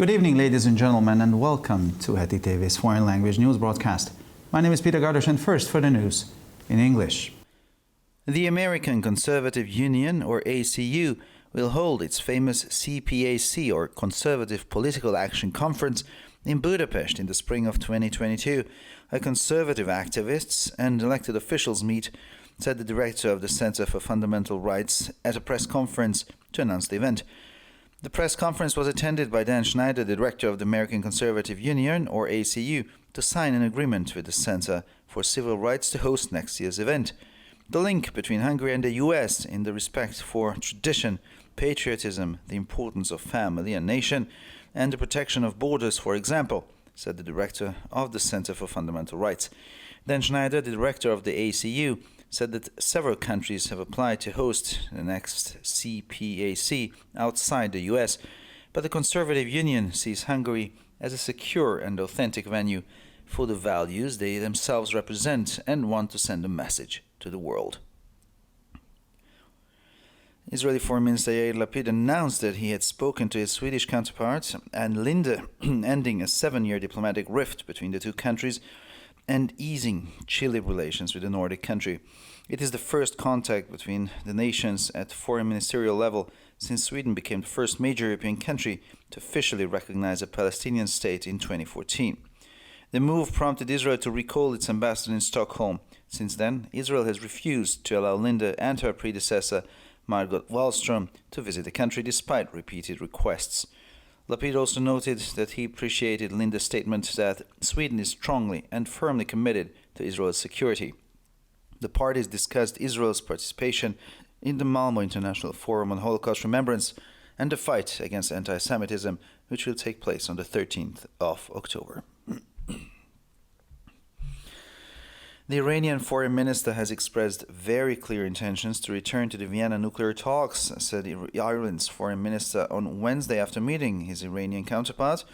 Good evening, ladies and gentlemen, and welcome to Heti TV's foreign language news broadcast. My name is Peter Gardosh, and first for the news in English. The American Conservative Union, or ACU, will hold its famous CPAC, or Conservative Political Action Conference, in Budapest in the spring of 2022. A conservative activists and elected officials meet, said the director of the Center for Fundamental Rights at a press conference to announce the event. The press conference was attended by Dan Schneider, the director of the American Conservative Union, or ACU, to sign an agreement with the Center for Civil Rights to host next year's event. The link between Hungary and the US in the respect for tradition, patriotism, the importance of family and nation, and the protection of borders, for example, said the director of the Center for Fundamental Rights. Dan Schneider, the director of the ACU, said that several countries have applied to host the next CPAC outside the US, but the Conservative Union sees Hungary as a secure and authentic venue for the values they themselves represent and want to send a message to the world. Israeli Foreign Minister Yair Lapid announced that he had spoken to his Swedish counterpart Ann Linde, ending a 7-year diplomatic rift between the two countries and easing chilly relations with the Nordic country. It is the first contact between the nations at foreign ministerial level since Sweden became the first major European country to officially recognize a Palestinian state in 2014. The move prompted Israel to recall its ambassador in Stockholm. Since then, Israel has refused to allow Linde and her predecessor, Margot Wallström, to visit the country despite repeated requests. Lapid also noted that he appreciated Linde's statement that Sweden is strongly and firmly committed to Israel's security. The parties discussed Israel's participation in the Malmö International Forum on Holocaust Remembrance and the fight against anti-Semitism, which will take place on the 13th of October. The Iranian foreign minister has expressed very clear intentions to return to the Vienna nuclear talks, said Ireland's foreign minister on Wednesday after meeting his Iranian counterpart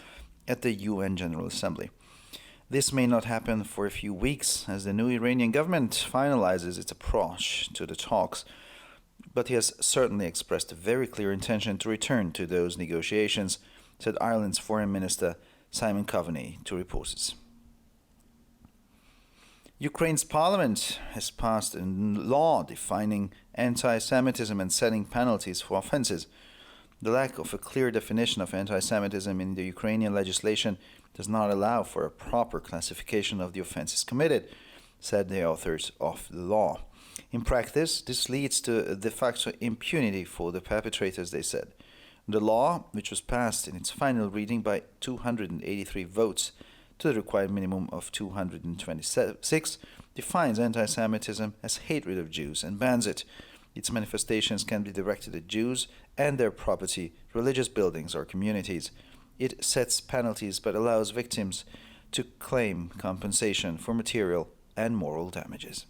at the UN General Assembly. This may not happen for a few weeks as the new Iranian government finalizes its approach to the talks, but he has certainly expressed a very clear intention to return to those negotiations, said Ireland's foreign minister Simon Coveney to reporters. Ukraine's parliament has passed a law defining anti-Semitism and setting penalties for offenses. The lack of a clear definition of anti-Semitism in the Ukrainian legislation does not allow for a proper classification of the offenses committed, said the authors of the law. In practice, this leads to de facto impunity for the perpetrators, they said. The law, which was passed in its final reading by 283 votes, to the required minimum of 226, defines anti-Semitism as hatred of Jews and bans it. Its manifestations can be directed at Jews and their property, religious buildings or communities. It sets penalties but allows victims to claim compensation for material and moral damages.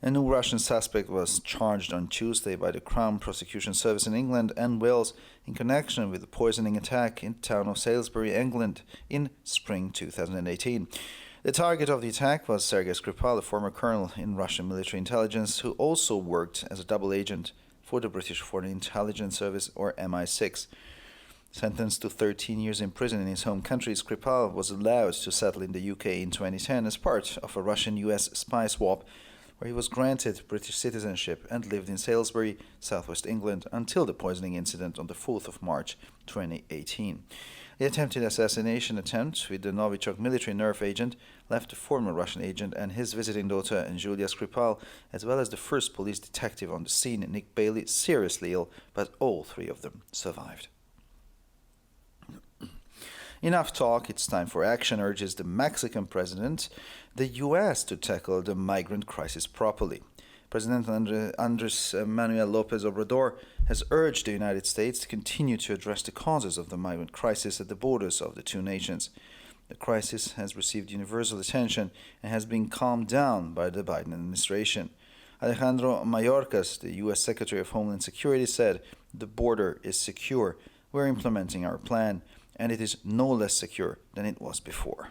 A new Russian suspect was charged on Tuesday by the Crown Prosecution Service in England and Wales in connection with the poisoning attack in the town of Salisbury, England, in spring 2018. The target of the attack was Sergei Skripal, a former colonel in Russian military intelligence who also worked as a double agent for the British Foreign Intelligence Service, or MI6. Sentenced to 13 years in prison in his home country, Skripal was allowed to settle in the UK in 2010 as part of a Russian-US spy swap, where he was granted British citizenship and lived in Salisbury, southwest England, until the poisoning incident on the 4th of March 2018. The attempted assassination attempt with the Novichok military nerve agent left a former Russian agent and his visiting daughter, Julia Skripal, as well as the first police detective on the scene, Nick Bailey, seriously ill, but all three of them survived. Enough talk, it's time for action, urges the Mexican president the U.S. to tackle the migrant crisis properly. President Andres Manuel Lopez Obrador has urged the United States to continue to address the causes of the migrant crisis at the borders of the two nations. The crisis has received universal attention and has been calmed down by the Biden administration. Alejandro Mayorkas, the U.S. Secretary of Homeland Security, said, "The border is secure. We're implementing our plan, and it is no less secure than it was before."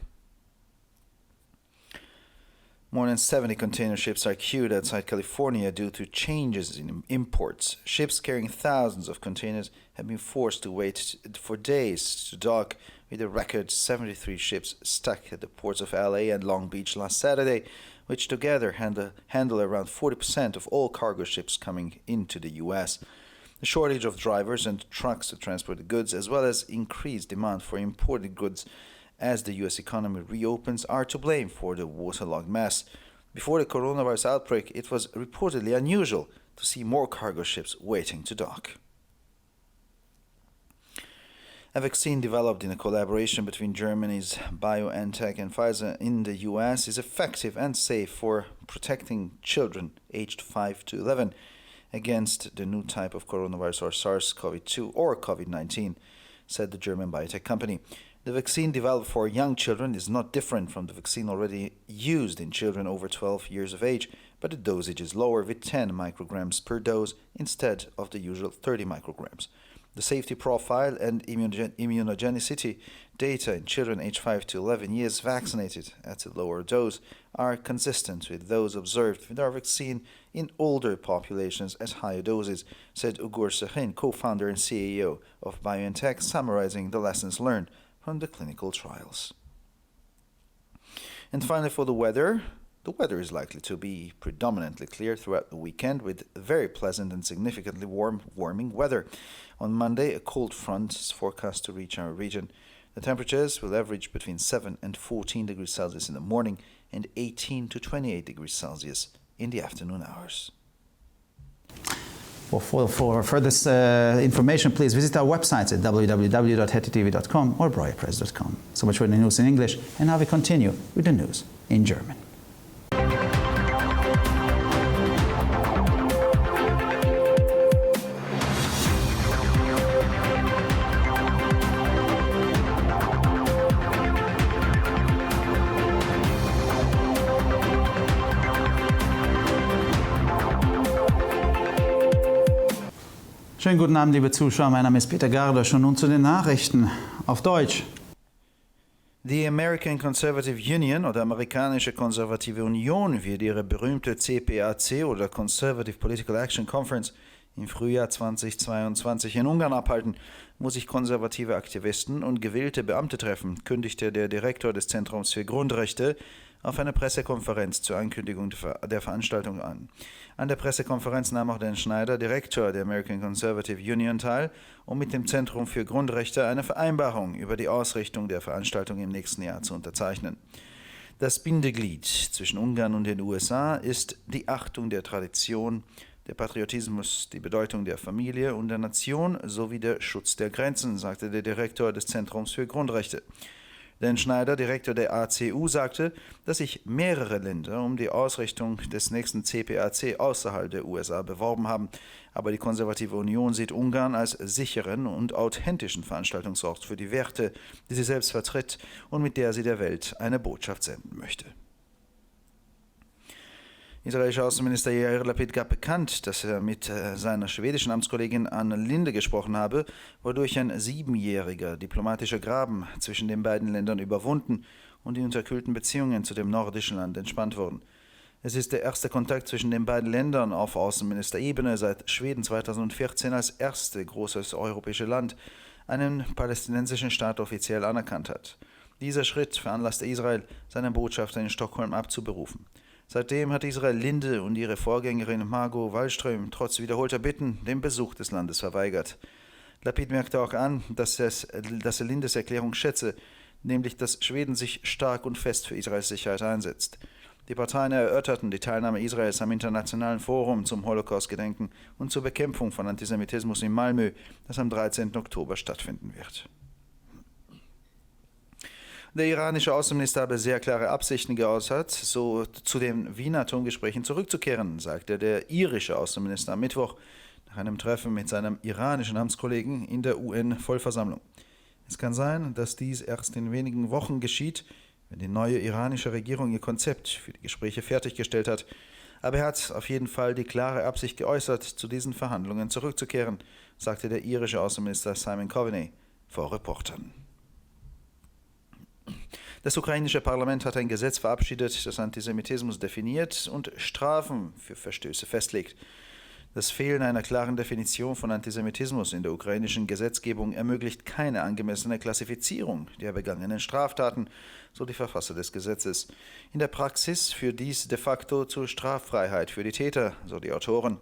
More than 70 container ships are queued outside California due to changes in imports. Ships carrying thousands of containers have been forced to wait for days to dock, with a record 73 ships stuck at the ports of LA and Long Beach last Saturday, which together handle around 40% of all cargo ships coming into the U.S. The shortage of drivers and trucks to transport the goods, as well as increased demand for imported goods as the U.S. economy reopens, are to blame for the waterlogged mess. Before the coronavirus outbreak, it was reportedly unusual to see more cargo ships waiting to dock. A vaccine developed in a collaboration between Germany's BioNTech and Pfizer in the US is effective and safe for protecting children aged 5 to 11 against the new type of coronavirus, or SARS-CoV-2 or COVID-19, said the German biotech company. The vaccine developed for young children is not different from the vaccine already used in children over 12 years of age, but the dosage is lower, with 10 micrograms per dose instead of the usual 30 micrograms. The safety profile and immunogenicity data in children aged 5 to 11 years vaccinated at a lower dose are consistent with those observed with our vaccine in older populations at higher doses, said Ugur Sahin, co-founder and CEO of BioNTech, summarizing the lessons learned from the clinical trials. And finally, for the weather is likely to be predominantly clear throughout the weekend, with very pleasant and significantly warming weather. On Monday, a cold front is forecast to reach our region. The temperatures will average between 7 and 14 degrees Celsius in the morning and 18 to 28 degrees Celsius in the afternoon hours. For further information, please visit our websites at www.hetitv.com or breuerpress.com. So much for the news in English, and now we continue with the news in German. Schönen guten Abend, liebe Zuschauer. Mein Name ist Peter Gardosch und nun zu den Nachrichten auf Deutsch. Die American Conservative Union oder Amerikanische Konservative Union wird ihre berühmte CPAC oder Conservative Political Action Conference im Frühjahr 2022 in Ungarn abhalten, wo sich konservative Aktivisten und gewählte Beamte treffen, kündigte der Direktor des Zentrums für Grundrechte auf einer Pressekonferenz zur Ankündigung der Veranstaltung an. An der Pressekonferenz nahm auch Dan Schneider, Direktor der American Conservative Union, teil, um mit dem Zentrum für Grundrechte eine Vereinbarung über die Ausrichtung der Veranstaltung im nächsten Jahr zu unterzeichnen. Das Bindeglied zwischen Ungarn und den USA ist die Achtung der Tradition, der Patriotismus, die Bedeutung der Familie und der Nation sowie der Schutz der Grenzen, sagte der Direktor des Zentrums für Grundrechte. Dan Schneider, Direktor der ACU, sagte, dass sich mehrere Länder um die Ausrichtung des nächsten CPAC außerhalb der USA beworben haben, aber die Konservative Union sieht Ungarn als sicheren und authentischen Veranstaltungsort für die Werte, die sie selbst vertritt und mit der sie der Welt eine Botschaft senden möchte. Israelischer Außenminister Yair Lapid gab bekannt, dass er mit seiner schwedischen Amtskollegin Ann Linde gesprochen habe, wodurch ein 7-jähriger diplomatischer Graben zwischen den beiden Ländern überwunden und die unterkühlten Beziehungen zu dem nordischen Land entspannt wurden. Es ist der erste Kontakt zwischen den beiden Ländern auf Außenministerebene, seit Schweden 2014 als erste großes europäische Land einen palästinensischen Staat offiziell anerkannt hat. Dieser Schritt veranlasste Israel, seinen Botschafter in Stockholm abzuberufen. Seitdem hat Israel Linde und ihre Vorgängerin Margot Wallström trotz wiederholter Bitten den Besuch des Landes verweigert. Lapid merkte auch an, dass er Lindes Erklärung schätze, nämlich dass Schweden sich stark und fest für Israels Sicherheit einsetzt. Die Parteien erörterten die Teilnahme Israels am Internationalen Forum zum Holocaust-Gedenken und zur Bekämpfung von Antisemitismus in Malmö, das am 13. Oktober stattfinden wird. Der iranische Außenminister habe sehr klare Absichten geäußert, so zu den Wiener Atomgesprächen zurückzukehren, sagte der irische Außenminister am Mittwoch nach einem Treffen mit seinem iranischen Amtskollegen in der UN-Vollversammlung. Es kann sein, dass dies erst in wenigen Wochen geschieht, wenn die neue iranische Regierung ihr Konzept für die Gespräche fertiggestellt hat. Aber er hat auf jeden Fall die klare Absicht geäußert, zu diesen Verhandlungen zurückzukehren, sagte der irische Außenminister Simon Coveney vor Reportern. Das ukrainische Parlament hat ein Gesetz verabschiedet, das Antisemitismus definiert und Strafen für Verstöße festlegt. Das Fehlen einer klaren Definition von Antisemitismus in der ukrainischen Gesetzgebung ermöglicht keine angemessene Klassifizierung der begangenen Straftaten, so die Verfasser des Gesetzes. In der Praxis führt dies de facto zur Straffreiheit für die Täter, so die Autoren.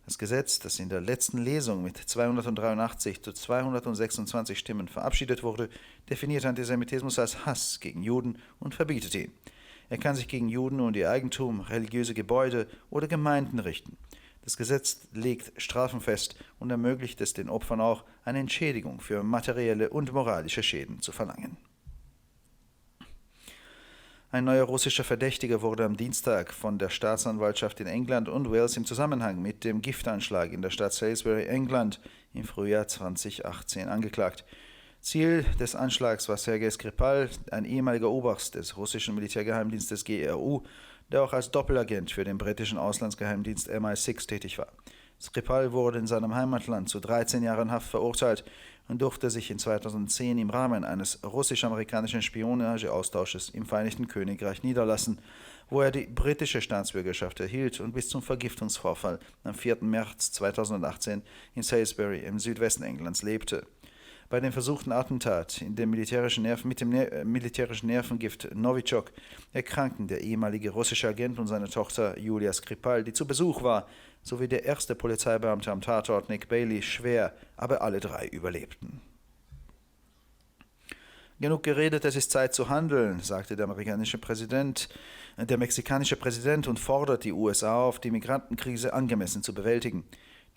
Das Gesetz, das in der letzten Lesung mit 283 zu 226 Stimmen verabschiedet wurde, definiert Antisemitismus als Hass gegen Juden und verbietet ihn. Er kann sich gegen Juden und ihr Eigentum, religiöse Gebäude oder Gemeinden richten. Das Gesetz legt Strafen fest und ermöglicht es den Opfern auch, eine Entschädigung für materielle und moralische Schäden zu verlangen. Ein neuer russischer Verdächtiger wurde am Dienstag von der Staatsanwaltschaft in England und Wales im Zusammenhang mit dem Giftanschlag in der Stadt Salisbury, England, im Frühjahr 2018 angeklagt. Ziel des Anschlags war Sergei Skripal, ein ehemaliger Oberst des russischen Militärgeheimdienstes GRU, der auch als Doppelagent für den britischen Auslandsgeheimdienst MI6 tätig war. Skripal wurde in seinem Heimatland zu 13 Jahren Haft verurteilt und durfte sich in 2010 im Rahmen eines russisch-amerikanischen Spionageaustausches im Vereinigten Königreich niederlassen, wo er die britische Staatsbürgerschaft erhielt und bis zum Vergiftungsvorfall am 4. März 2018 in Salisbury im Südwesten Englands lebte. Bei dem versuchten Attentat mit dem militärischen Nervengift Novichok erkrankten der ehemalige russische Agent und seine Tochter Julia Skripal, die zu Besuch war, sowie der erste Polizeibeamte am Tatort Nick Bailey schwer, aber alle drei überlebten. Genug geredet, es ist Zeit zu handeln, sagte der mexikanische Präsident und fordert die USA auf, die Migrantenkrise angemessen zu bewältigen.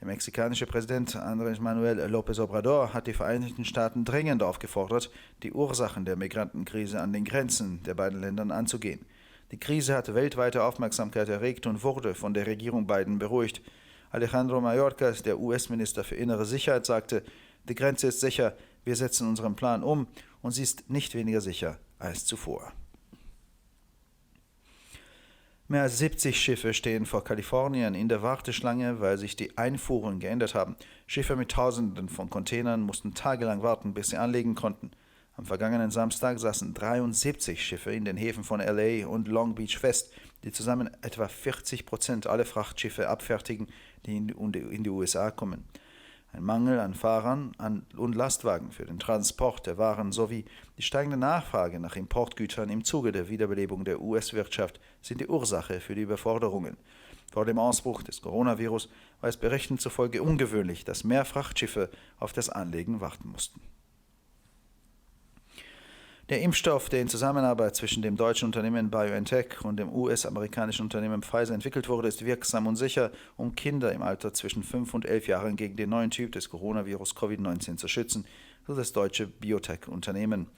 Der mexikanische Präsident Andrés Manuel López Obrador hat die Vereinigten Staaten dringend aufgefordert, die Ursachen der Migrantenkrise an den Grenzen der beiden Länder anzugehen. Die Krise hat weltweite Aufmerksamkeit erregt und wurde von der Regierung Biden beruhigt. Alejandro Mayorkas, der US-Minister für innere Sicherheit, sagte, die Grenze ist sicher, wir setzen unseren Plan um und sie ist nicht weniger sicher als zuvor. Mehr als 70 Schiffe stehen vor Kalifornien in der Warteschlange, weil sich die Einfuhren geändert haben. Schiffe mit Tausenden von Containern mussten tagelang warten, bis sie anlegen konnten. Am vergangenen Samstag saßen 73 Schiffe in den Häfen von LA und Long Beach fest, die zusammen etwa 40% aller Frachtschiffe abfertigen, die in die USA kommen. Ein Mangel an Fahrern und Lastwagen für den Transport der Waren sowie die steigende Nachfrage nach Importgütern im Zuge der Wiederbelebung der US-Wirtschaft sind die Ursache für die Überforderungen. Vor dem Ausbruch des Coronavirus war es Berichten zufolge ungewöhnlich, dass mehr Frachtschiffe auf das Anlegen warten mussten. Der Impfstoff, der in Zusammenarbeit zwischen dem deutschen Unternehmen BioNTech und dem US-amerikanischen Unternehmen Pfizer entwickelt wurde, ist wirksam und sicher, um Kinder im Alter zwischen 5 und 11 Jahren gegen den neuen Typ des Coronavirus Covid-19 zu schützen, so das deutsche Biotech-Unternehmen.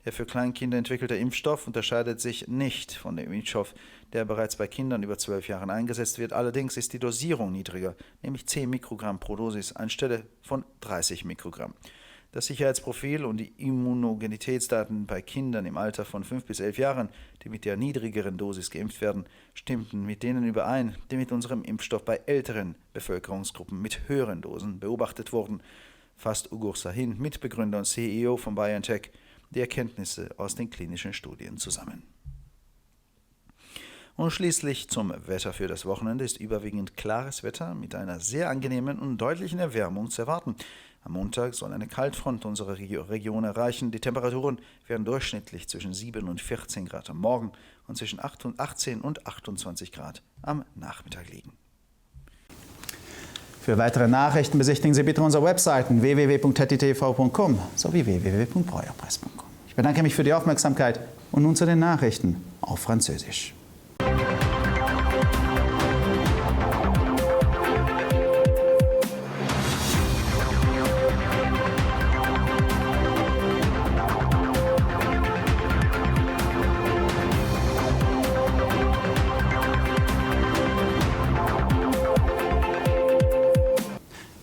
Der für Kleinkinder entwickelte Impfstoff unterscheidet sich nicht von dem Impfstoff, der bereits bei Kindern über 12 Jahren eingesetzt wird. Allerdings ist die Dosierung niedriger, nämlich 10 Mikrogramm pro Dosis anstelle von 30 Mikrogramm. Das Sicherheitsprofil und die Immunogenitätsdaten bei Kindern im Alter von 5 bis 11 Jahren, die mit der niedrigeren Dosis geimpft werden, stimmten mit denen überein, die mit unserem Impfstoff bei älteren Bevölkerungsgruppen mit höheren Dosen beobachtet wurden, fasst Ugur Sahin, Mitbegründer und CEO von BioNTech, die Erkenntnisse aus den klinischen Studien zusammen. Und schließlich zum Wetter für das Wochenende ist überwiegend klares Wetter mit einer sehr angenehmen und deutlichen Erwärmung zu erwarten. Am Montag soll eine Kaltfront unsere Region erreichen. Die Temperaturen werden durchschnittlich zwischen 7 und 14 Grad am Morgen und zwischen 18 und 28 Grad am Nachmittag liegen. Für weitere Nachrichten besichtigen Sie bitte unsere Webseiten www.ttv.com sowie www.breuerpress.com. Ich bedanke mich für die Aufmerksamkeit und nun zu den Nachrichten auf Französisch.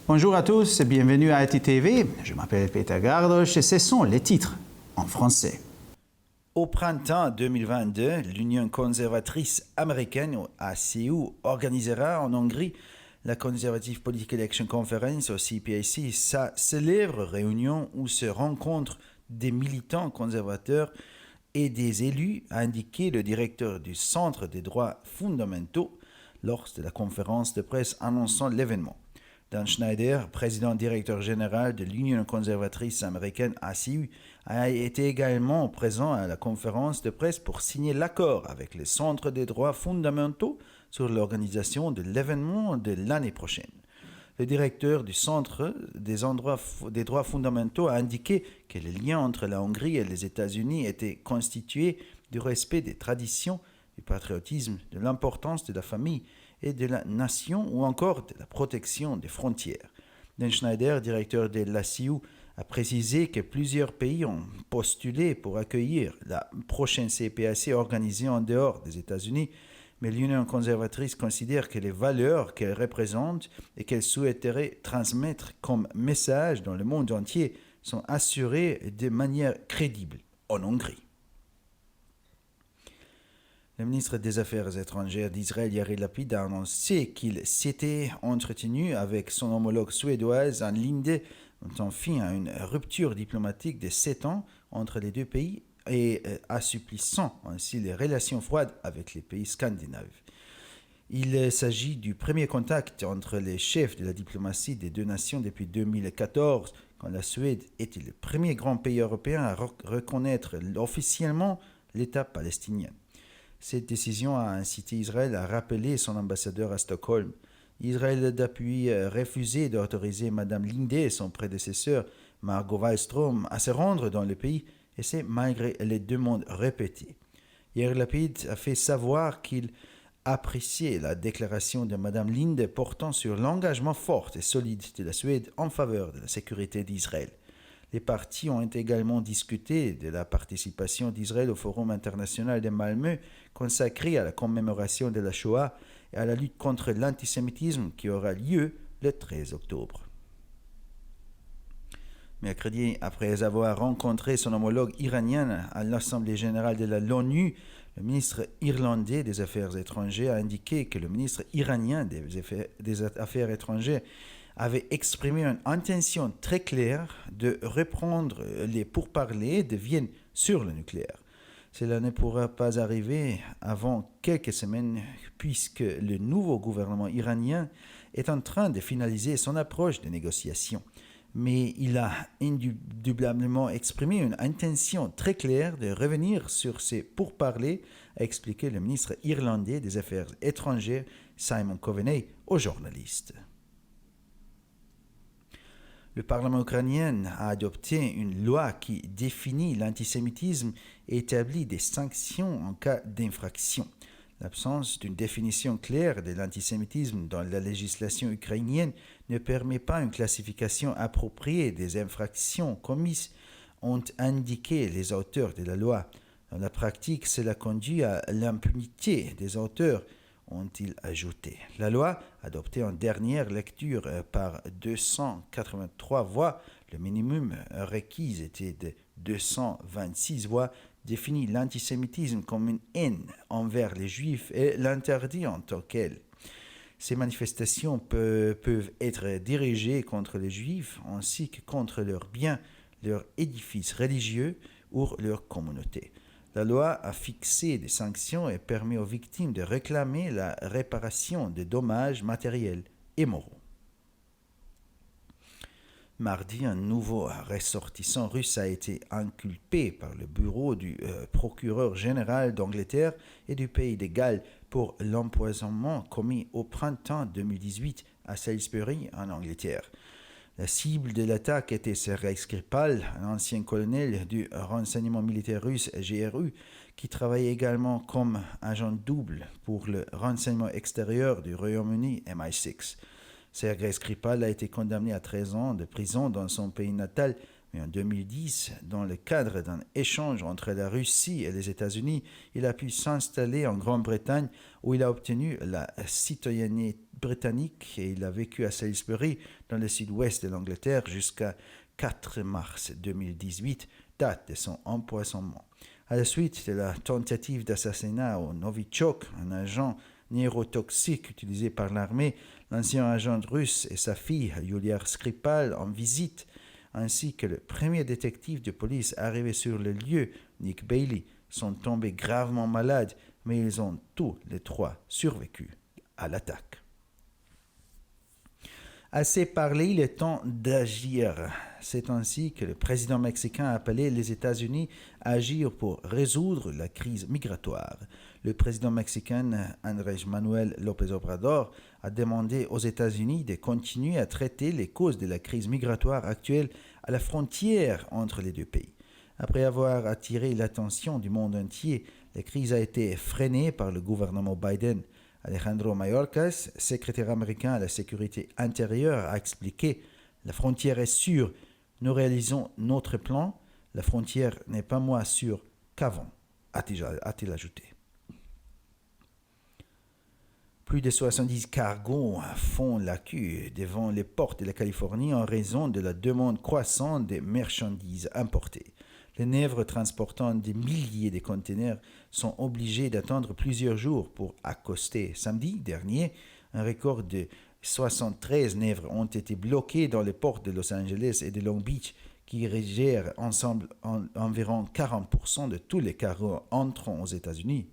Bonjour à tous et bienvenue à ITV. Je m'appelle Peter Gardos et ce sont les titres en français. Au printemps 2022, l'Union conservatrice américaine, ACU, organisera en Hongrie la Conservative Political Election Conference, au CPAC, sa célèbre réunion où se rencontrent des militants conservateurs et des élus, a indiqué le directeur du Centre des droits fondamentaux lors de la conférence de presse annonçant l'événement. Dan Schneider, président-directeur général de l'Union conservatrice américaine ACU, a été également présent à la conférence de presse pour signer l'accord avec le Centre des droits fondamentaux sur l'organisation de l'événement de l'année prochaine. Le directeur du Centre des droits fondamentaux a indiqué que les liens entre la Hongrie et les États-Unis étaient constitués du respect des traditions, du patriotisme, de l'importance de la famille et de la nation ou encore de la protection des frontières. Dan Schneider, directeur de l'ACU, a précisé que plusieurs pays ont postulé pour accueillir la prochaine CPAC organisée en dehors des États-Unis, mais l'Union conservatrice considère que les valeurs qu'elle représente et qu'elle souhaiterait transmettre comme message dans le monde entier sont assurées de manière crédible en Hongrie. Le ministre des Affaires étrangères d'Israël, Yair Lapid, a annoncé qu'il s'était entretenu avec son homologue suédoise Ann Linde, mettant fin à une rupture diplomatique de 7 ans entre les deux pays et assouplissant ainsi les relations froides avec les pays scandinaves. Il s'agit du premier contact entre les chefs de la diplomatie des deux nations depuis 2014, quand la Suède était le premier grand pays européen à reconnaître officiellement l'État palestinien. Cette décision a incité Israël à rappeler son ambassadeur à Stockholm. Israël a depuis refusé d'autoriser Mme Linde et son prédécesseur Margot Wallström à se rendre dans le pays, et c'est malgré les demandes répétées. Yair Lapid a fait savoir qu'il appréciait la déclaration de Mme Linde portant sur l'engagement fort et solide de la Suède en faveur de la sécurité d'Israël. Les parties ont également discuté de la participation d'Israël au Forum international de Malmö consacré à la commémoration de la Shoah et à la lutte contre l'antisémitisme qui aura lieu le 13 octobre. Mercredi, après avoir rencontré son homologue iranien à l'Assemblée générale de l'ONU, le ministre irlandais des Affaires étrangères a indiqué que le ministre iranien des Affaires étrangères avait exprimé une intention très claire de reprendre les pourparlers de Vienne sur le nucléaire. Cela ne pourra pas arriver avant quelques semaines puisque le nouveau gouvernement iranien est en train de finaliser son approche de négociation. Mais il a indubtablement exprimé une intention très claire de revenir sur ces pourparlers, a expliqué le ministre irlandais des Affaires étrangères Simon Coveney aux journalistes. Le Parlement ukrainien a adopté une loi qui définit l'antisémitisme et établit des sanctions en cas d'infraction. L'absence d'une définition claire de l'antisémitisme dans la législation ukrainienne ne permet pas une classification appropriée des infractions commises, ont indiqué les auteurs de la loi. Dans la pratique, cela conduit à l'impunité des auteurs, ont-ils ajouté. La loi, adoptée en dernière lecture par 283 voix, le minimum requis était de 226 voix, définit l'antisémitisme comme une haine envers les Juifs et l'interdit en tant qu'elle. Ces manifestations peuvent être dirigées contre les Juifs ainsi que contre leurs biens, leurs édifices religieux ou leur communauté. La loi a fixé des sanctions et permet aux victimes de réclamer la réparation des dommages matériels et moraux. Mardi, un nouveau ressortissant russe a été inculpé par le bureau du procureur général d'Angleterre et du Pays de Galles pour l'empoisonnement commis au printemps 2018 à Salisbury, en Angleterre. La cible de l'attaque était Sergei Skripal, un ancien colonel du renseignement militaire russe GRU, qui travaillait également comme agent double pour le renseignement extérieur du Royaume-Uni MI6. Sergei Skripal a été condamné à 13 ans de prison dans son pays natal, mais en 2010, dans le cadre d'un échange entre la Russie et les États-Unis, il a pu s'installer en Grande-Bretagne où il a obtenu la citoyenneté britannique et il a vécu à Salisbury dans le sud-ouest de l'Angleterre jusqu'à 4 mars 2018, date de son empoisonnement. À la suite de la tentative d'assassinat au Novichok, un agent neurotoxique utilisé par l'armée, l'ancien agent russe et sa fille Yulia Skripal en visite, ainsi que le premier détective de police arrivé sur le lieu, Nick Bailey, sont tombés gravement malades, mais ils ont tous les 3 survécu à l'attaque. Assez parlé, il est temps d'agir. C'est ainsi que le président mexicain a appelé les États-Unis à agir pour résoudre la crise migratoire. Le président mexicain Andrés Manuel López Obrador a demandé aux États-Unis de continuer à traiter les causes de la crise migratoire actuelle à la frontière entre les deux pays. Après avoir attiré l'attention du monde entier, la crise a été freinée par le gouvernement Biden. Alejandro Mayorkas, secrétaire américain à la sécurité intérieure, a expliqué « La frontière est sûre, nous réalisons notre plan, la frontière n'est pas moins sûre qu'avant », a-t-il ajouté. Plus de 70 cargos font la queue devant les portes de la Californie en raison de la demande croissante des marchandises importées. Les navires transportant des milliers de conteneurs sont obligés d'attendre plusieurs jours pour accoster. Samedi dernier, un record de 73 navires ont été bloqués dans les ports de Los Angeles et de Long Beach, qui gèrent ensemble environ 40% de tous les cargos entrant aux États-Unis.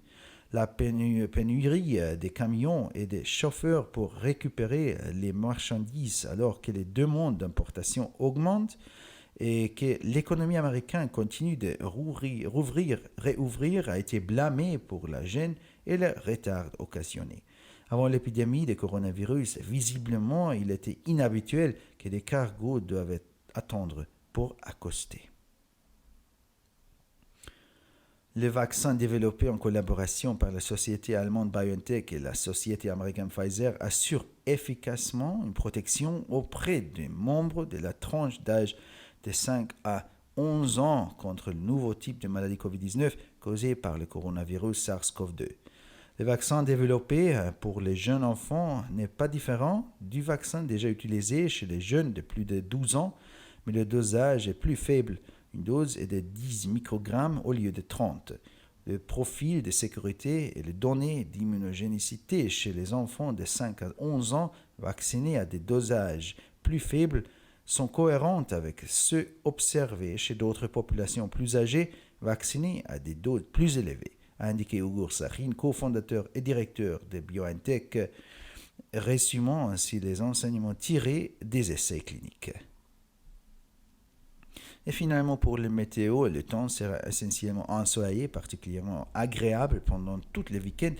La pénurie des camions et des chauffeurs pour récupérer les marchandises alors que les demandes d'importation augmentent et que l'économie américaine continue de réouvrir a été blâmée pour la gêne et le retard occasionné. Avant l'épidémie de coronavirus, visiblement, il était inhabituel que des cargos doivent attendre pour accoster. Le vaccin développé en collaboration par la société allemande BioNTech et la société américaine Pfizer assure efficacement une protection auprès des membres de la tranche d'âge de 5 à 11 ans contre le nouveau type de maladie COVID-19 causé par le coronavirus SARS-CoV-2. Le vaccin développé pour les jeunes enfants n'est pas différent du vaccin déjà utilisé chez les jeunes de plus de 12 ans, mais le dosage est plus faible. Une dose est de 10 microgrammes au lieu de 30. Le profil de sécurité et les données d'immunogénicité chez les enfants de 5 à 11 ans vaccinés à des dosages plus faibles sont cohérentes avec ceux observés chez d'autres populations plus âgées vaccinées à des doses plus élevées, a indiqué Ugur Sahin, cofondateur et directeur de BioNTech, résumant ainsi les enseignements tirés des essais cliniques. Et finalement, pour le météo, le temps sera essentiellement ensoleillé, particulièrement agréable pendant tout le week-end,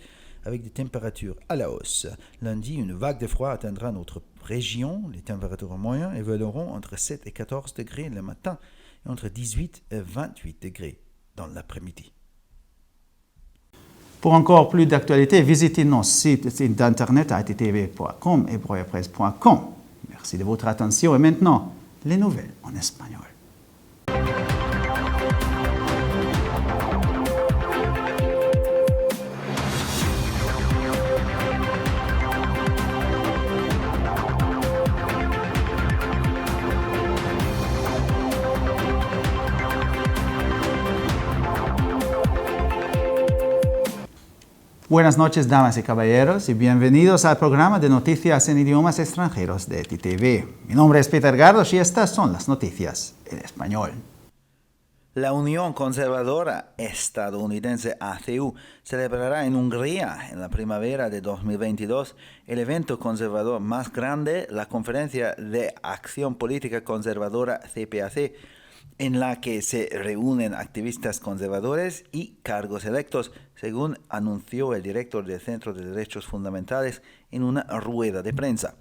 avec des températures à la hausse. Lundi, une vague de froid atteindra notre région. Les températures moyennes évolueront entre 7 et 14 degrés le matin et entre 18 et 28 degrés dans l'après-midi. Pour encore plus d'actualités, visitez nos sites d'internet attv.com et broyapresse.com. Merci de votre attention et maintenant, les nouvelles en espagnol. Buenas noches, damas y caballeros, y bienvenidos al programa de noticias en idiomas extranjeros de ETV. Mi nombre es Peter Gardos y estas son las noticias en español. La Unión Conservadora Estadounidense ACU celebrará en Hungría en la primavera de 2022 el evento conservador más grande, la Conferencia de Acción Política Conservadora CPAC, en la que se reúnen activistas conservadores y cargos electos, según anunció el director del Centro de Derechos Fundamentales en una rueda de prensa.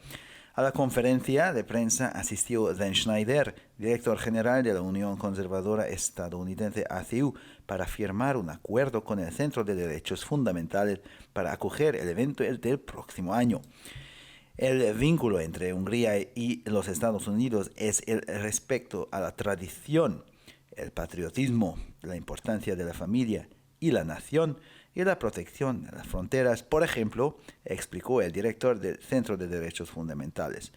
A la conferencia de prensa asistió Dan Schneider, director general de la Unión Conservadora Estadounidense ACU, para firmar un acuerdo con el Centro de Derechos Fundamentales para acoger el evento del próximo año. El vínculo entre Hungría y los Estados Unidos es el respeto a la tradición, el patriotismo, la importancia de la familia y la nación y la protección de las fronteras, por ejemplo, explicó el director del Centro de Derechos Fundamentales.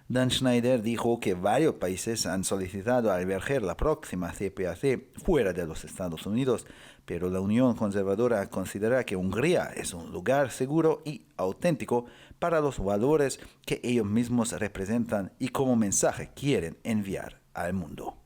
Dan Schneider dijo que varios países han solicitado albergar la próxima CPAC fuera de los Estados Unidos, pero la Unión Conservadora considera que Hungría es un lugar seguro y auténtico para los valores que ellos mismos representan y como mensaje quieren enviar al mundo.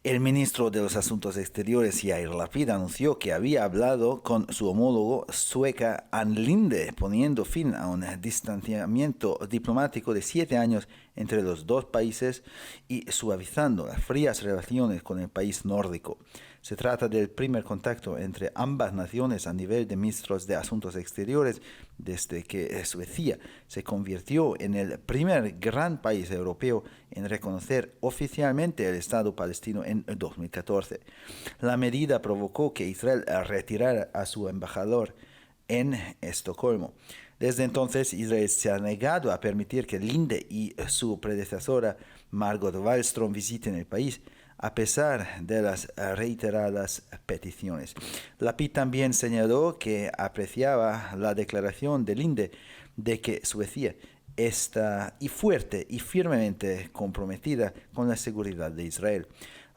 El ministro de los Asuntos Exteriores, Yair Lapid, anunció que había hablado con su homólogo sueca Ann Linde, poniendo fin a un distanciamiento diplomático de 7 años entre los dos países y suavizando las frías relaciones con el país nórdico. Se trata del primer contacto entre ambas naciones a nivel de ministros de Asuntos Exteriores desde que Suecia se convirtió en el primer gran país europeo en reconocer oficialmente el Estado palestino en 2014. La medida provocó que Israel retirara a su embajador en Estocolmo. Desde entonces, Israel se ha negado a permitir que Linde y su predecesora Margot Wallström visiten el país, a pesar de las reiteradas peticiones. Lapid también señaló que apreciaba la declaración de Linde de que Suecia está fuerte y firmemente comprometida con la seguridad de Israel.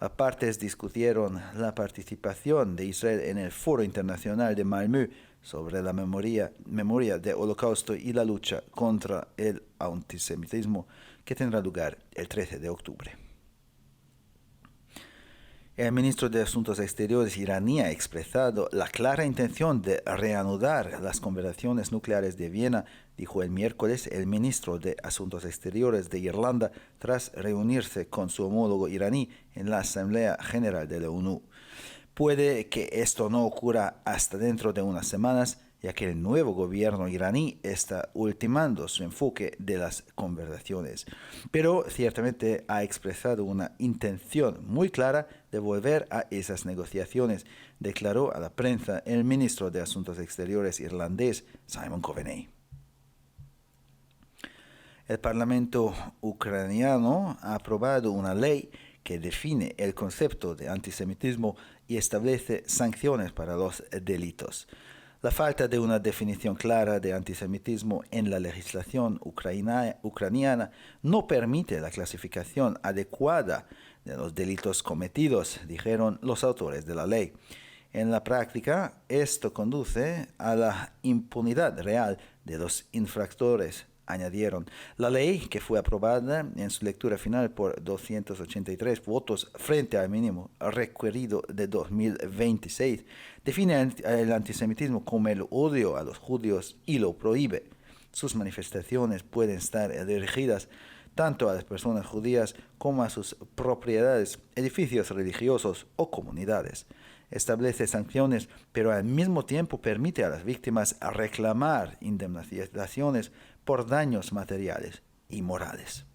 Las partes discutieron la participación de Israel en el Foro Internacional de Malmö sobre la memoria del Holocausto y la lucha contra el antisemitismo, que tendrá lugar el 13 de octubre. El ministro de Asuntos Exteriores iraní ha expresado la clara intención de reanudar las conversaciones nucleares de Viena, dijo el miércoles el ministro de Asuntos Exteriores de Irlanda tras reunirse con su homólogo iraní en la Asamblea General de la ONU. Puede que esto no ocurra hasta dentro de unas semanas, ya que el nuevo gobierno iraní está ultimando su enfoque de las conversaciones, pero ciertamente ha expresado una intención muy clara de volver a esas negociaciones, declaró a la prensa el ministro de Asuntos Exteriores irlandés Simon Coveney. El Parlamento ucraniano ha aprobado una ley que define el concepto de antisemitismo y establece sanciones para los delitos. La falta de una definición clara de antisemitismo en la legislación ucraniana no permite la clasificación adecuada de los delitos cometidos, dijeron los autores de la ley. En la práctica, esto conduce a la impunidad real de los infractores, añadieron. La ley, que fue aprobada en su lectura final por 283 votos frente al mínimo requerido de 2026, define el antisemitismo como el odio a los judíos y lo prohíbe. Sus manifestaciones pueden estar dirigidas tanto a las personas judías como a sus propiedades, edificios religiosos o comunidades. Establece sanciones, pero al mismo tiempo permite a las víctimas reclamar indemnizaciones por daños materiales y morales.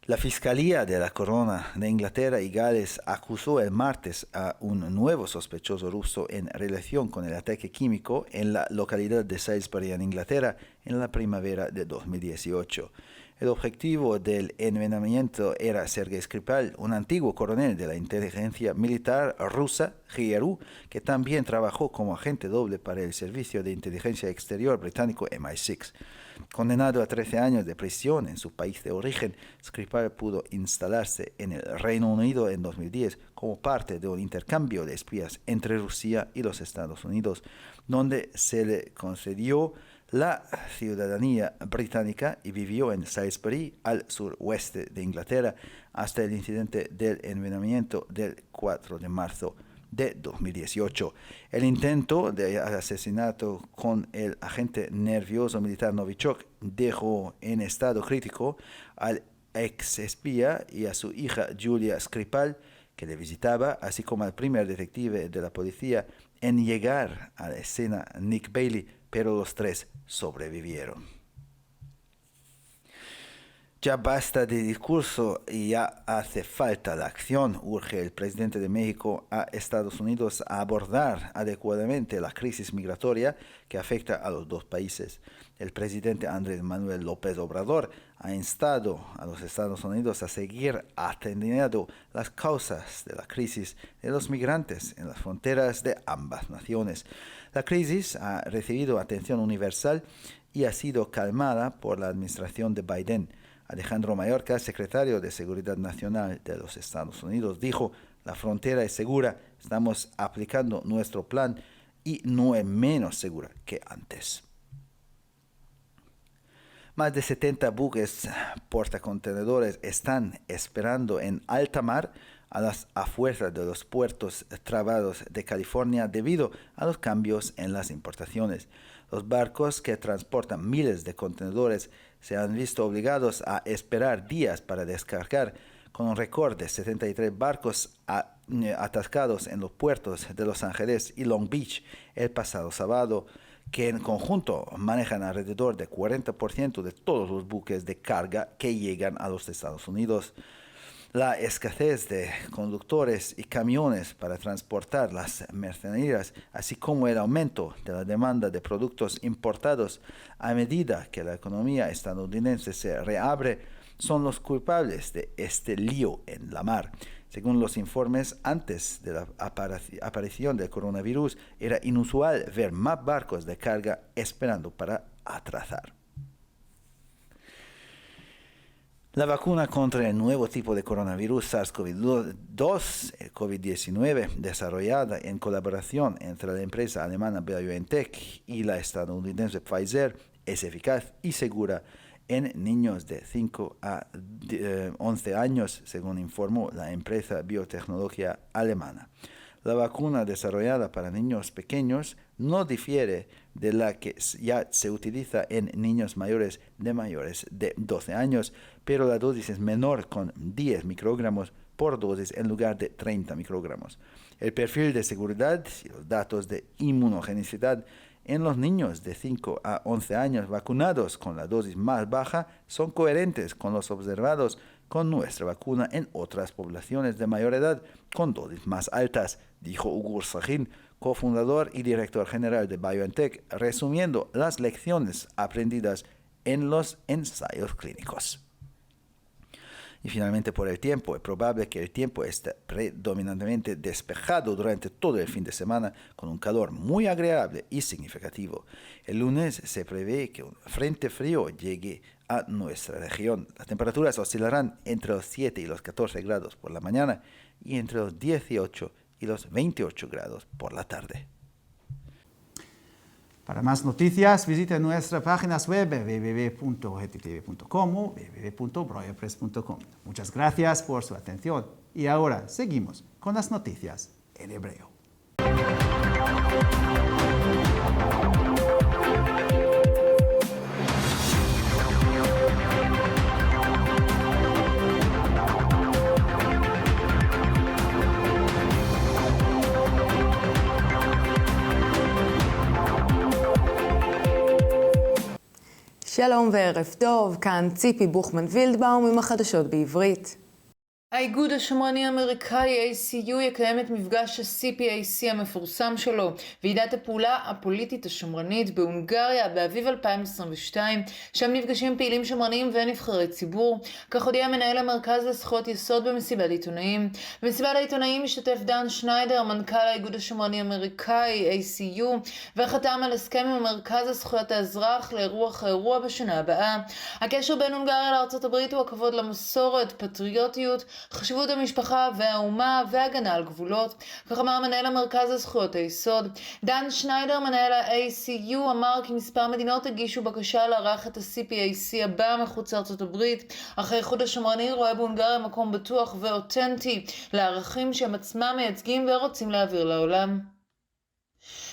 La Fiscalía de la Corona de Inglaterra y Gales acusó el martes a un nuevo sospechoso ruso en relación con el ataque químico en la localidad de Salisbury, en Inglaterra, en la primavera de 2018. El objetivo del envenenamiento era Sergei Skripal, un antiguo coronel de la inteligencia militar rusa, GRU, que también trabajó como agente doble para el Servicio de Inteligencia Exterior británico MI6. Condenado a 13 años de prisión en su país de origen, Skripal pudo instalarse en el Reino Unido en 2010 como parte de un intercambio de espías entre Rusia y los Estados Unidos, donde se le concedió la ciudadanía británica y vivió en Salisbury, al suroeste de Inglaterra, hasta el incidente del envenenamiento del 4 de marzo de 2018. El intento de asesinato con el agente nervioso militar Novichok dejó en estado crítico al ex espía y a su hija Julia Skripal, que le visitaba, así como al primer detective de la policía en llegar a la escena, Nick Bailey, pero los tres sobrevivieron. Ya basta de discurso y ya hace falta la acción, urge el presidente de México a Estados Unidos a abordar adecuadamente la crisis migratoria que afecta a los dos países. El presidente Andrés Manuel López Obrador ha instado a los Estados Unidos a seguir atendiendo las causas de la crisis de los migrantes en las fronteras de ambas naciones. La crisis ha recibido atención universal y ha sido calmada por la administración de Biden. Alejandro Mayorkas, secretario de Seguridad Nacional de los Estados Unidos, dijo: "La frontera es segura, estamos aplicando nuestro plan y no es menos segura que antes". Más de 70 buques portacontenedores están esperando en alta mar a las afueras de los puertos trabados de California debido a los cambios en las importaciones. Los barcos que transportan miles de contenedores se han visto obligados a esperar días para descargar, con un récord de 73 barcos atascados en los puertos de Los Ángeles y Long Beach el pasado sábado, que en conjunto manejan alrededor del 40% de todos los buques de carga que llegan a los Estados Unidos. La escasez de conductores y camiones para transportar las mercancías, así como el aumento de la demanda de productos importados a medida que la economía estadounidense se reabre, son los culpables de este lío en la mar. Según los informes, antes de la aparición del coronavirus, era inusual ver más barcos de carga esperando para atrasar. La vacuna contra el nuevo tipo de coronavirus SARS-CoV-2, el COVID-19, desarrollada en colaboración entre la empresa alemana BioNTech y la estadounidense Pfizer, es eficaz y segura en niños de 5 a 11 años, según informó la empresa biotecnología alemana. La vacuna desarrollada para niños pequeños no difiere de la que ya se utiliza en niños mayores de 12 años, pero la dosis es menor, con 10 microgramos por dosis en lugar de 30 microgramos. El perfil de seguridad y los datos de inmunogenicidad en los niños de 5 a 11 años vacunados con la dosis más baja son coherentes con los observados con nuestra vacuna en otras poblaciones de mayor edad con dosis más altas, dijo Ugur Sahin, cofundador y director general de BioNTech, resumiendo las lecciones aprendidas en los ensayos clínicos. Y finalmente, por el tiempo, es probable que el tiempo esté predominantemente despejado durante todo el fin de semana, con un calor muy agradable y significativo. El lunes se prevé que un frente frío llegue a nuestra región. Las temperaturas oscilarán entre los 7 y los 14 grados por la mañana y entre los 18 y los 28 grados por la tarde. Para más noticias, visite nuestras páginas web www.hetitv.com o www.broyerpress.com. Muchas gracias por su atención. Y ahora seguimos con las noticias en hebreo. שלום וערב טוב, כאן ציפי בוכמן וילדבאום עם החדשות בעברית. האיגוד השמרני האמריקאי ACU יקיים את מפגש ה-CPAC המפורסם שלו, ועידת הפעולה הפוליטית השמרנית בהונגריה באביב 2022, שם נפגשים פעילים שמרניים ונבחרי ציבור. כך הודיע מנהל המרכז לזכויות יסוד במסיבת עיתונאים. במסיבת העיתונאים משתתף דן שניידר, מנכ"ל האיגוד השמרני האמריקאי ACU, וחתם על הסכם עם המרכז לזכויות האזרח לאירוח האירוע בשנה הבאה. הקשר בין הונגריה לארצות הברית הוא הכבוד למסורת, פטריוטיות, חשיבות המשפחה והאומה והגנה על גבולות. כך אמר מנהל המרכז לזכויות היסוד. דן שניידר, מנהל ה-ACU, אמר כי מספר מדינות הגישו בקשה לארח את ה-CPAC הבא מחוץ לארצות הברית, אך האיחוד השמרני רואה בהונגריה מקום בטוח ואותנטי לערכים שהם עצמם מייצגים ורוצים להעביר לעולם.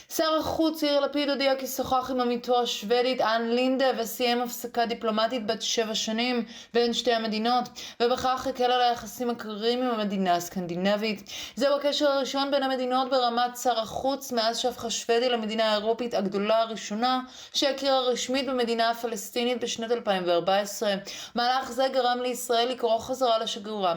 שר החוץ יאיר לפיד הודיע כי שוחח עם עמיתו השוודית אן לינדה וסיים הפסקה דיפלומטית בת 7 שנים בין שתי המדינות, ובכך הקל על היחסים הקרים עם המדינה הסקנדינבית. זהו הקשר הראשון בין המדינות ברמת שר החוץ מאז שהפכה שוודיה למדינה האירופית הגדולה הראשונה שהכירה רשמית במדינה הפלסטינית בשנת 2014. מהלך זה גרם לישראל לקרוא חזרה לשגרירה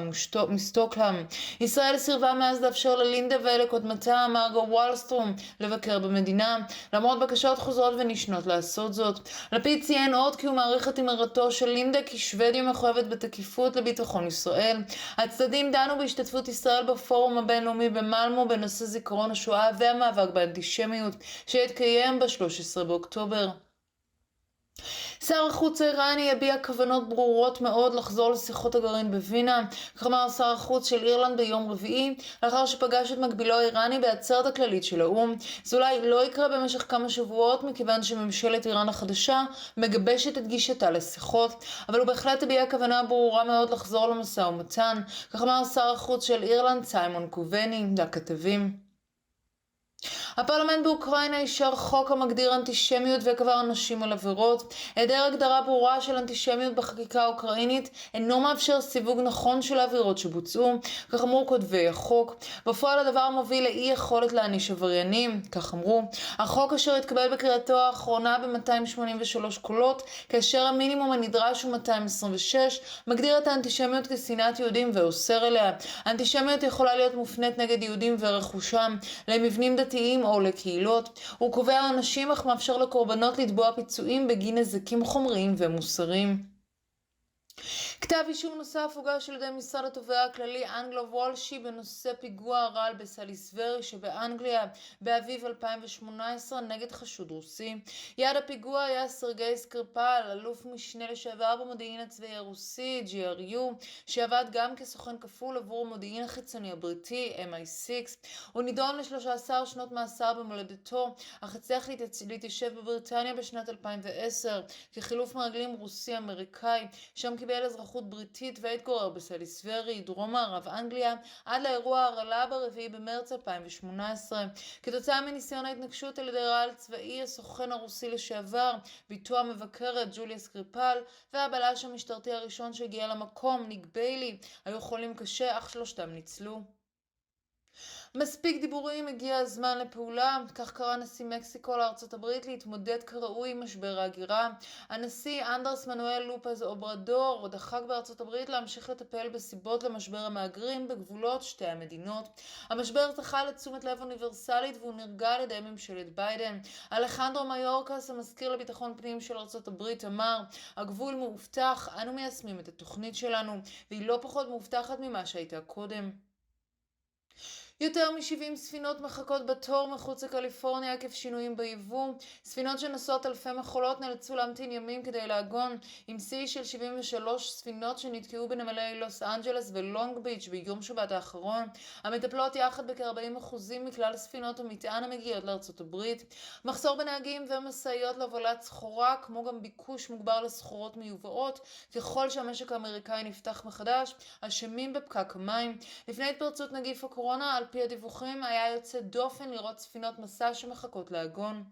מסטוקהולם. ישראל סירבה מאז לאפשר ללינדה ולקודמתה מרגו וולסטרום לבקר במדינה, למרות בקשות חוזרות ונשנות לעשות זאת. לפיד ציין עוד כי הוא מעריך את אמירתו של לינדה כי שוודיה מחויבת בתקיפות לביטחון ישראל. הצדדים דנו בהשתתפות ישראל בפורום הבינלאומי במלמו בנושא זיכרון השואה והמאבק באנטישמיות שהתקיים ב-13 באוקטובר. שר החוץ האיראני הביע כוונות ברורות מאוד לחזור לשיחות הגרעין בווינה, כך אמר שר החוץ של אירלנד ביום רביעי, לאחר שפגש את מקבילו האיראני בעצרת הכללית של האו"ם. זה אולי לא יקרה במשך כמה שבועות, מכיוון שממשלת איראן החדשה מגבשת את גישתה לשיחות, אבל הוא בהחלט הביע כוונה ברורה מאוד לחזור למשא ומתן, כך אמר שר החוץ של אירלנד סיימון קובני לכתבים. הפרלמנט באוקראינה אישר חוק המגדיר אנטישמיות וקבע עונשים על עבירות. היעדר הגדרה ברורה של אנטישמיות בחקיקה האוקראינית אינו מאפשר סיווג נכון של העבירות שבוצעו, כך אמרו כותבי החוק. בפועל הדבר מוביל לאי יכולת להעניש עבריינים, כך אמרו. החוק אשר התקבל בקריאתו האחרונה ב-283 קולות, כאשר המינימום הנדרש הוא 226, מגדיר את האנטישמיות כשנאת יהודים ואוסר עליה. האנטישמיות יכולה להיות מופנית נגד יהודים ורכושם, למבנים דתיים או לקהילות. הוא קובע עונשים אך מאפשר לקורבנות לתבוע פיצויים בגין נזקים חומריים ומוסריים. כתב אישום נוסף הוגש על ידי משרד התובע הכללי אנגלו וולשי בנושא פיגוע הרעל בסליסברי שבאנגליה באביב 2018 נגד חשוד רוסי. יעד הפיגוע היה סרגי סקריפל, אלוף משנה לשעבר במודיעין הצבאי הרוסי GRU, שעבד גם כסוכן כפול עבור המודיעין החיצוני הבריטי MI6. הוא נידון ל13 שנות מאסר במולדתו, אך הצליח להתיישב בבריטניה בשנת 2010 כחילוף מרגלים רוסי-אמריקאי, שם קיבל אזרחות בריטית והתגורר בסליסברי, דרום מערב אנגליה, עד לאירוע הרעלה ב4 במרץ 2018. כתוצאה מניסיון ההתנקשות על ידי רעל צבאי, הסוכן הרוסי לשעבר, ביתו המבקרת ג'וליה סקריפל, והבלש המשטרתי הראשון שהגיע למקום, ניק ביילי, היו חולים קשה, אך שלושתם ניצלו. מספיק דיבורים, הגיע הזמן לפעולה, כך קרא נשיא מקסיקו לארצות הברית להתמודד כראוי עם משבר ההגירה. הנשיא אנדרס מנואל לופז אוברדור דחק בארצות הברית להמשיך לטפל בסיבות למשבר המהגרים בגבולות שתי המדינות. המשבר זכה לתשומת לב אוניברסלית והוא נרגע על ידי ממשלת ביידן. אלחנדרו מיורקס, המזכיר לביטחון פנים של ארצות הברית, אמר, הגבול מאובטח, אנו מיישמים את התוכנית שלנו, והיא לא פחות מאובטחת ממה שהייתה קודם. יותר מ-70 ספינות מחכות בתור מחוץ לקליפורניה עקב שינויים ביבוא. ספינות שנושאות אלפי מכולות נאלצו להמתין ימים כדי לעגון, עם שיא של 73 ספינות שנתקעו בנמלי לוס אנג'לס ולונג ביץ' ביום שבת האחרון, המטפלות יחד בכ-40% מכלל ספינות המטען המגיעות לארצות הברית. מחסור בנהגים ומשאיות להובלת סחורה, כמו גם ביקוש מוגבר לסחורות מיובאות, ככל שהמשק האמריקאי נפתח מחדש, אשמים בפקק המים. לפני התפרצות נגיף הקורונה, על פי הדיווחים, היה יוצא דופן לראות ספינות מסע שמחכות לעגון.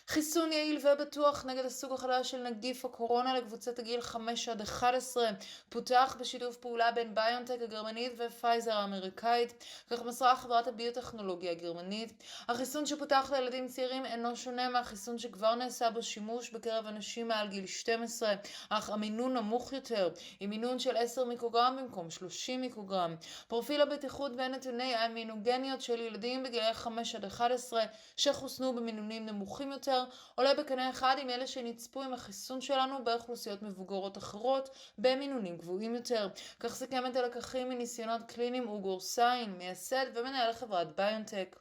חיסון יעיל ובטוח נגד הסוג החדש של נגיף הקורונה לקבוצת הגיל 5-11 פותח בשיתוף פעולה בין ביונטק הגרמנית ופייזר האמריקאית, כך מסרה חברת הביוטכנולוגיה הגרמנית. החיסון שפותח לילדים צעירים אינו שונה מהחיסון שכבר נעשה בו שימוש בקרב אנשים מעל גיל 12, אך המינון נמוך יותר, עם מינון של 10 מיקרוגרם במקום 30 מיקרוגרם. פרופיל הבטיחות ונתוני האמינוגניות של ילדים בגילי 5-11 שחוסנו במינונים נמוכים יותר עולה בקנה אחד עם אלה שנצפו עם החיסון שלנו באוכלוסיות מבוגרות אחרות במינונים גבוהים יותר. כך סיכם את הלקחים מניסיונות קליניים אוגור סיין, מייסד ומנהל חברת ביונטק.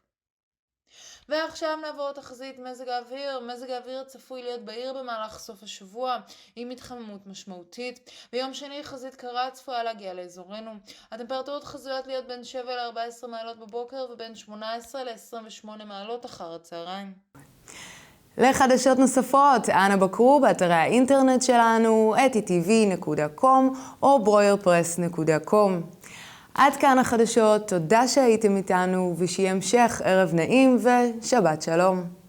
ועכשיו נעבור תחזית מזג האוויר. מזג האוויר צפוי להיות בעיר במהלך סוף השבוע עם התחממות משמעותית. ביום שני חזית קרה צפויה להגיע לאזורנו. הטמפרטורות חזויות להיות בין 7 ל-14 מעלות בבוקר ובין 18 ל-28 מעלות אחר הצהריים. לחדשות נוספות, אנא בקרו באתרי האינטרנט שלנו, etitv.com או broyerpress.com. עד כאן החדשות, תודה שהייתם איתנו ושיהיה המשך ערב נעים ושבת שלום.